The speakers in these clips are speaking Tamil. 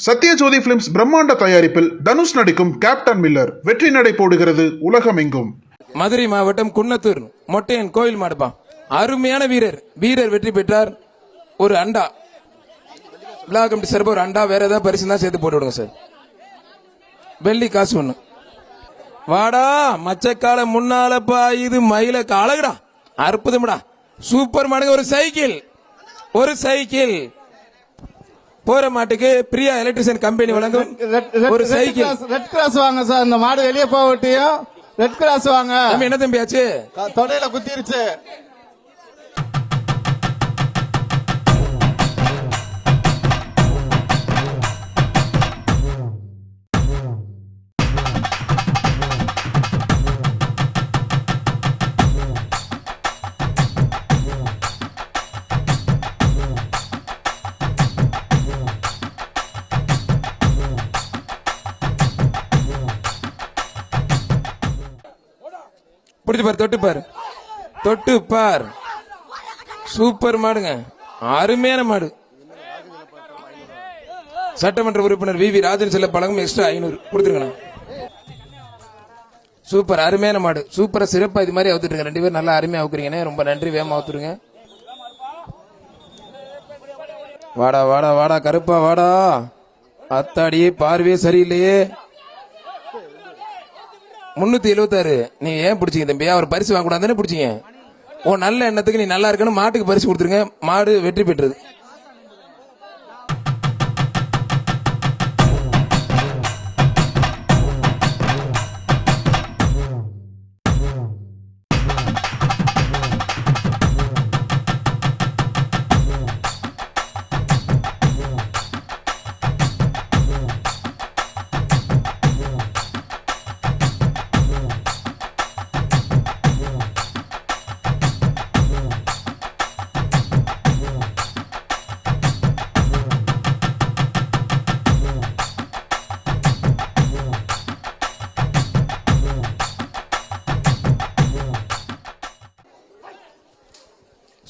சத்யஜோதி பிலிம்ஸ் பிரம்மாண்ட தயாரிப்பில் தனுஷ் நடிக்கும் கேப்டன் மில்லர் வெற்றி நடை போடுகிறது உலகமெங்கும். மதுரை மாவட்டம் குன்னத்தூர் மொட்டையன் கோயில் மாடுப்பா. அருமையான வீரர் வெற்றி பெற்றார். ஒரு அண்டா விழா கமிட்டி சார்பா ஒரு அண்டா, வேற ஏதாவது பரிசு தான் சேர்த்து போட்டு விடுங்க சார். வெள்ளி காசு ஒண்ணு. வாடா மச்சக்கால முன்னாலப்பா, இது மயில அழகுடா, அற்புதம்டா, சூப்பர் மாடுங்க. ஒரு சைக்கிள் போற மாட்டுக்கு பிரியா எலக்ட்ரிஷியன் கம்பெனி வழங்கும் ஒரு சைக்கிள். ரெட் கிராஸ் வாங்க சார். இந்த மாடு வெளியே போகட்டியும் ரெட் கிராஸ் வாங்க. என்ன தம்பியாச்சு, தொடையில குத்திருச்சு. தொட்டு பார். சூப்பர் மாடுங்க, அருமையான மாடு. சட்டமன்ற உறுப்பினர் வி ராஜன் செல்ல பழகும் எக்ஸ்ட்ரா 500 கொடுத்துருங்க. சூப்பர் அருமையான மாடு. சூப்பரா சிறப்பா இது மாதிரி அவுத்துருங்க. 2 பேரும் நல்லா அருமையா அவுக்குறீங்க. ரொம்ப நன்றி. வேகமா அவுத்துருங்க. வாடா வாடா வாடா கருப்பா வாடா. அத்தாடியே பார்வையே சரியில்லையே. 376 நீ ஏன் பிடிச்சிங்க தம்பி? அவர் பரிசு வாங்க கூடாதுன்னு பிடிச்சிங்க. ஓ நல்ல எண்ணத்துக்கு நீ நல்லா இருக்கணும். மாட்டுக்கு பரிசு கொடுத்துருங்க. மாடு வெற்றி பெற்றது.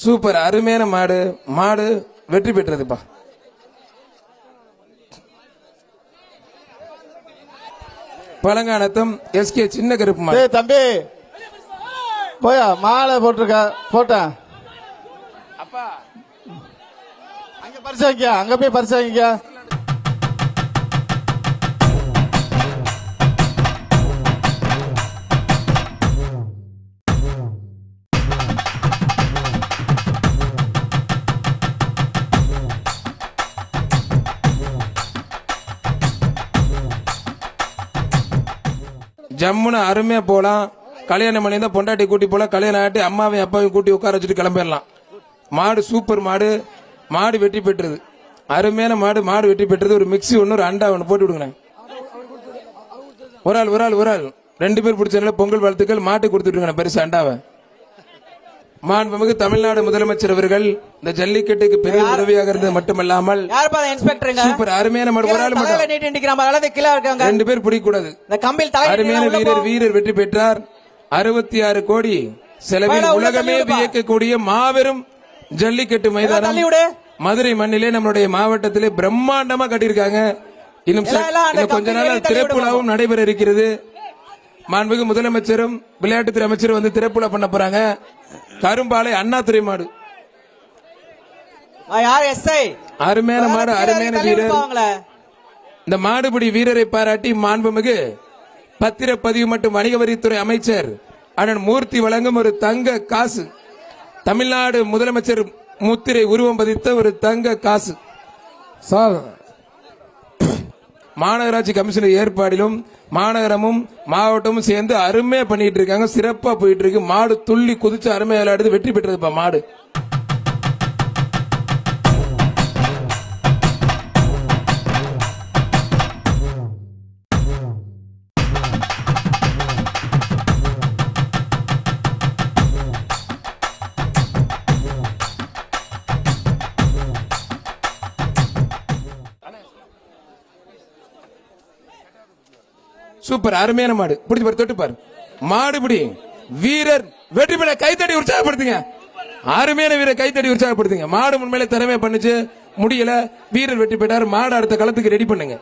சூப்பர் அருமையான மாடு வெற்றி பெற்றதுப்பா. பழங்கானத்தம் எஸ்கே சின்ன கருப்பு மாடு. தம்பி போயா மாலை போட்டிருக்க போட்டேன். அப்பா அங்க பரிசு வாங்கிக்க, அங்க போய் பரிசு வாங்கிக்க. ஜம்முன்னு அருமையா போலாம். கல்யாணம் பண்ணி தான் பொண்டாட்டி கூட்டி போலாம். கல்யாணம் ஆட்டி அம்மாவையும் அப்பாவையும் கூட்டி உட்கார வச்சுட்டு கிளம்பிடலாம். மாடு சூப்பர் மாடு வெற்றி பெற்றது. அருமையான மாடு வெற்றி பெற்றது. ஒரு மிக்சி ஒன்று, ஒரு அண்டா ஒன்று போட்டு விடுங்க. ஒரு ஆள் 2 பேர் பிடிச்சதுனால பொங்கல் வாழ்த்துக்கள். மாட்டு கொடுத்துட்டு பரிசு அண்டாவை. மாண்புமிகு தமிழ்நாடு முதலமைச்சர் அவர்கள் இந்த ஜல்லிக்கட்டுக்கு பெரிய உதவியாக இருந்தது மட்டுமல்லாமல் சூப்பர் அருமையான மாடு. ஒரு ஆள் மட்டும் 2 பேர் பிடிக்கூடாது. அருமையான வீரர் வெற்றி பெற்றார். 66 கோடி செலவில் உலகமே வியக்கக்கூடிய மாபெரும் ஜல்லிக்கட்டு மைதானம் மதுரை மண்ணிலே நம்மளுடைய மாவட்டத்திலே பிரம்மாண்டமா கட்டியிருக்காங்க. இன்னும் கொஞ்ச நாள் திறப்புலாவும் நடைபெற இருக்கிறது. மாண்புமிகு முதலமைச்சரும் விளையாட்டுத்துறை அமைச்சரும் வந்து திறப்புலா பண்ண போறாங்க. கரும்பாலை அண்ணாதுரை மாடு. அருமையான மாடு, அருமையான வீரர். இந்த மாடுபிடி வீரரை பாராட்டி மாண்புமிகு பத்திரப்பதிவு மற்றும் வணிக வரித்துறை அமைச்சர் அண்ணன் மூர்த்தி வழங்கும் ஒரு தங்க காசு. தமிழ்நாடு முதலமைச்சர் முத்திரை உருவம் பதித்த ஒரு தங்க காசு. மாநகராட்சி கமிஷனர் ஏற்பாடிலும் மாநகரமும் மாவட்டமும் சேர்ந்து அருமையா பண்ணிட்டு இருக்காங்க. சிறப்பா போயிட்டு இருக்கு. மாடு துள்ளி குதிச்சு அருமையா விளையாடுது. வெற்றி பெற்றதுப்பா மாடு. சூப்பர் அருமையான மாடு. பிடிச்சு பாரு, தொட்டு பாரு. மாடுபிடி வீரர் வெற்றி பெற கைத்தடி உற்சாகப்படுத்துங்க. அருமையான வீரர் கைத்தடி உற்சாகப்படுத்துங்க. மாடு உண்மையிலே திறமையா பண்ணுச்சு. முடியல, வீரர் வெற்றி பெற்றார். மாடு அடுத்த களத்துக்கு ரெடி பண்ணுங்க.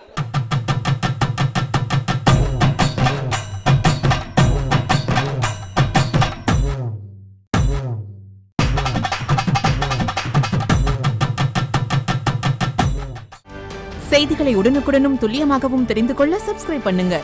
செய்திகளை உடனுக்குடனும் துல்லியமாகவும் தெரிந்து கொள்ள சப்ஸ்கிரைப் பண்ணுங்க.